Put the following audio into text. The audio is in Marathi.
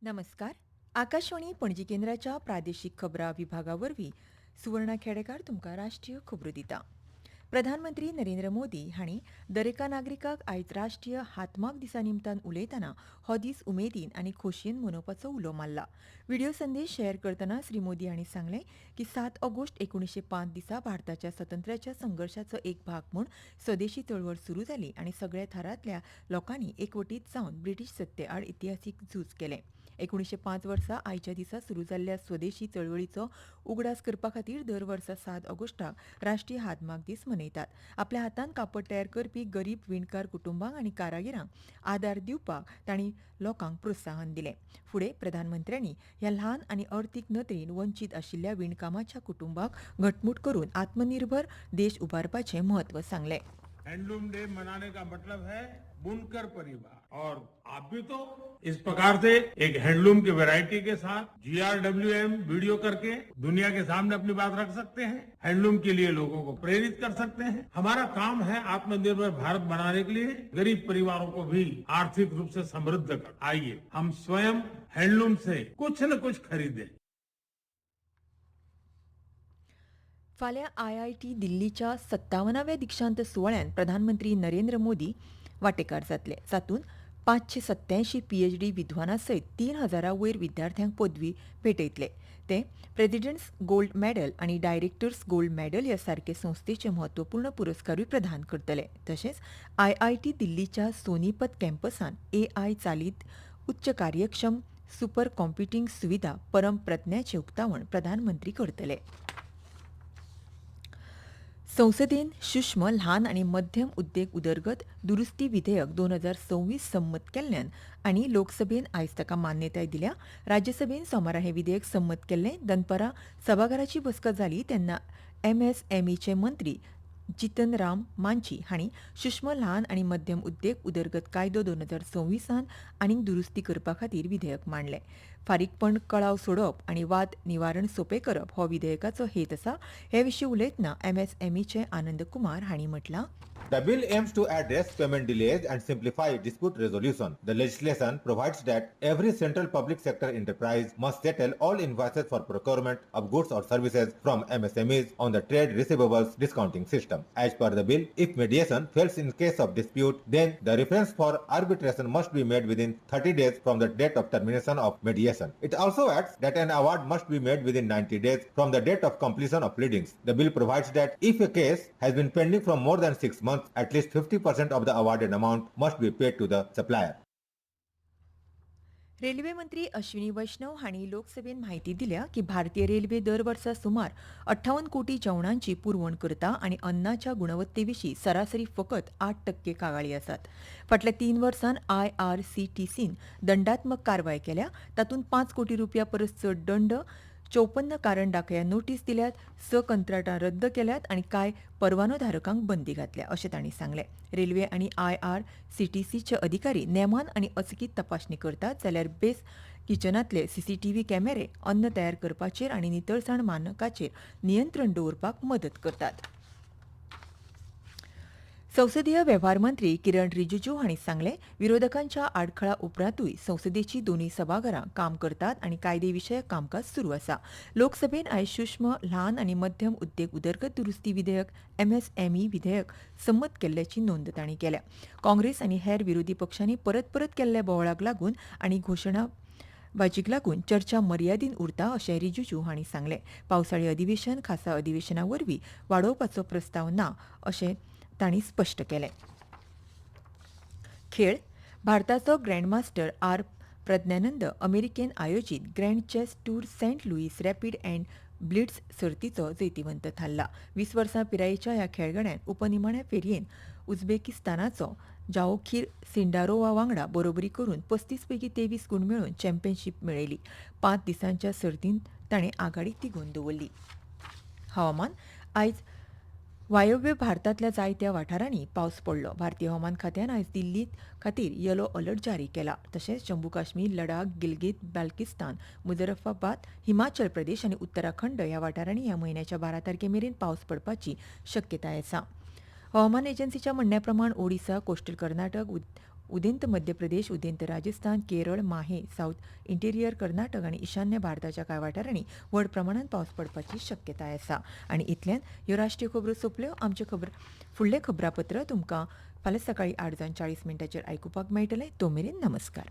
नमस्कार. आकाशवाणी पणजी केंद्राच्या प्रादेशीक खबरां विभागावरवीं सुवर्णा खेडेकार तुमकां राष्ट्रीय खबरो दिता. प्रधानमंत्री नरेंद्र मोदी हांणी दरेका नागरिकाक आयज राष्ट्रीय हातमाग दिसा निमतान उलयतना हो दीस उमेदीन आनी खोशयेन मनोवपाचो उलो मारला. व्हिडिओ संदेश शेअर करतना श्री मोदी हांणी सांगलें की 7 ऑगस्ट 1905 दिसा भारताच्या स्वातंत्र्याच्या संघर्षाचो एक भाग म्हूण स्वदेशी चळवळ सुरू जाली आनी सगळ्या थरांतल्या लोकांनी एकवटीत जावन ब्रिटीश सत्ते आड इतिहासीक झूज केलें. 1905 वर्सा आयच्या दिसा सुरू जाल्ल्या स्वदेशी चळवळीचो उगडास करपा खातीर दर वर्सा 7 ऑगस्टाक राष्ट्रीय हातमाग दीस मनयतात. आपल्या हातान कापड तयार करपी गरीब विणकार कुटुंबांक आनी कारागिरांक आदार दिवपाक तांणी लोकांक प्रोत्साहन दिलें. फुडें प्रधानमंत्र्यांनी ह्या ल्हान आनी अर्थीक नदरेन वंचीत आशिल्ल्या विणकामाच्या कुटुंबांक घटमूट करून आत्मनिर्भर देश उबारपाचें म्हत्व सांगलें. हैंडलूम डे मनाने का मतलब है बुनकर परिवार, और आप भी तो इस प्रकार से एक हैंडलूम की वैरायटी के साथ GRWM वीडियो करके दुनिया के सामने अपनी बात रख सकते हैं, हैंडलूम के लिए लोगों को प्रेरित कर सकते हैं. हमारा काम है आत्मनिर्भर भारत बनाने के लिए गरीब परिवारों को भी आर्थिक रूप से समृद्ध कर. आइए हम स्वयं हैंडलूम से कुछ न कुछ खरीदें. फाल्यां IIT दिल्लीच्या 57व्या दिक्षांत सुवाळ्यात प्रधानमंत्री नरेंद्र मोदी वांटेकार जातले. जातूंत 587 PhD विद्वानां सयत 3000 वयर विद्यार्थ्यांक पदवी भेटयतले. ते प्रेसिडेंट्स गोल्ड मेडल आनी डायरेक्टर्स गोल्ड मेडल ह्या सारके संस्थेचे म्हत्वपूर्ण पुरस्कारूय प्रदान करतले. तशेंच IIT दिल्लीच्या सोनीपत कॅम्पसान AI चालीत उच्च कार्यक्षम सुपर कॉम्प्युटिंग सुविधा परम प्रज्ञाचे उक्तावण प्रधानमंत्री करतले. संसदेन सूक्ष्म ल्हान आनी मध्यम उद्देग उदरगत दुरुस्ती विधेयक 2026 संमत केल्ल्यान आनी लोकसभेन आयज ताका मान्यताय दिल्या. राज्यसभेन सोमारा हें विधेयक संमत केल्लें. दनपारां सभाघराची बसका जाली तेन्ना MSMEचे मंत्री जितन राम मांझी हांणी सूक्ष्म ल्हान आनी मध्यम उद्देग उदरगत कायदो 2026 आनीक दुरुस्ती करपा खातीर विधेयक मांडलें. फारीकपण कळाव सोडप आनी वाद निवारण सोंपें करप हो विधेयकाचो हेत आसा. हे विशीं उलयतना MSMEचे आनंद कुमार हांणी म्हटलां, The bill aims to address payment delays and simplify dispute resolution. The legislation provides that every central public sector enterprise must settle all invoices for procurement of goods or services from MSMEs on the trade receivables discounting system. As per the bill, if mediation fails in case of dispute, then the reference for arbitration must be made within 30 days from the date of termination of mediation. It also adds that an award must be made within 90 days from the date of completion of pleadings. The bill provides that if a case has been pending for more than 6 months, at least 50% of the awarded amount must be paid to the supplier. Railway मंत्री अश्विनी वैष्णव हांणी लोकसभेन म्हायती दिल्या की भारतीय रेल्वे दर वर्सा सुमार 58 कोटी जेवणांची पुरवण करता आनी अन्नाच्या गुणवत्तेविशीं सरासरी फकत 8% कागाळी आसात. फाटल्या 3 वर्सांत IRCTCन दंडात्मक कारवाय केल्या. तातूंत 5 कोटी रुपया परस चड दंड, 54 कारण दाखया नोटीस दिल्यात, 6 कंत्राटां रद्द केल्यात आनी कांय परवानोधारकांक बंदी घातल्या अशें तांणी सांगलें. रेल्वे आनी IRCTCचे अधिकारी नेमान आनी अचकीत तपासणी करतात जाल्यार बेस किचनांतले CCTV कॅमेरे अन्न तयार करपाचेर आनी नितळसाण मानकाचेर नियंत्रण दवरपाक मदत करतात. संसदीय वेव्हार मंत्री किरण रिजिजू हांणी सांगलें, विरोधकांच्या आडखळा उपरांतूय संसदेची दोनूय सभाघरां काम करतात आनी कायदेविशयक कामकाज सुरू आसा. लोकसभेन आयज सूक्ष्म ल्हान आनी मध्यम उद्देग उदरगत दुरुस्ती विधेयक MSME विधेयक संमत केल्ल्याची नोंद तांणी केल्या. काँग्रेस आनी हेर विरोधी पक्षांनी परत परत केल्ल्या बोवाळाक लागून आनी घोशणाबाजीक लागून चर्चा मर्यादीन उरता अशें रिजिजू हांणी सांगलें. पावसाळी अधिवेशन खासा अधिवेशना वरवीं वाडोवपाचो प्रस्ताव ना अशें तांणी स्पश्ट केलें. खेळ. भारताचो ग्रँडमास्टर प्रज्ञानंद अमेरिकेन आयोजीत Grand Chess Tour Saint Louis rapid and blitz सर्तीचो जैतिवंत थारला. 20 वर्सां पिरायेच्या ह्या खेळगड्यान उपनिमाण्या फेरयेन उझबेकिस्तानाचो जाओखीर सिंडारोवा वांगडा बरोबरी करून 35 पैकी 23 गूण मेळोवन चॅम्पियनशीप मेळयली. 5 दिसांच्या सर्तींत ताणें आघाडी तिगोवन दवरली. हवामान. आयज वायव्य भारतांतल्या जायत्या वाठारांनी पावस पडलो. भारतीय हवामान खात्यान आयज दिल्ली खातीर येलो अलर्ट जारी केला. तशेंच जम्मू काश्मीर, लडाख, गिलगीत बाल्टिस्तान, मुझफ्फराबाद, हिमाचल प्रदेश आनी उत्तराखंड ह्या वाठारांनी ह्या म्हयन्याच्या 12 तारखेमेरेन पावस पडपाची शक्यताय आसा. हवामान एजन्सीच्या म्हणण्या प्रमाण ओडिसा, कोस्टल कर्नाटक, उदेंत मध्य प्रदेश, उदेंत राजस्थान, केरळ, माहे, साऊथ इंटेरियर कर्नाटक आनी ईशान्य भारताच्या कांय वाठारांनी व्हड प्रमाणात पावस पडपाची शक्यताय आसा. आनी इतल्यान ह्यो राष्ट्रीय खबरो सोंपल्यो. फुडलें खबरापत्र तुमकां फाल्यां सकाळीं 8:40 आयकुपाक मेळटलें. तो मेरेन नमस्कार.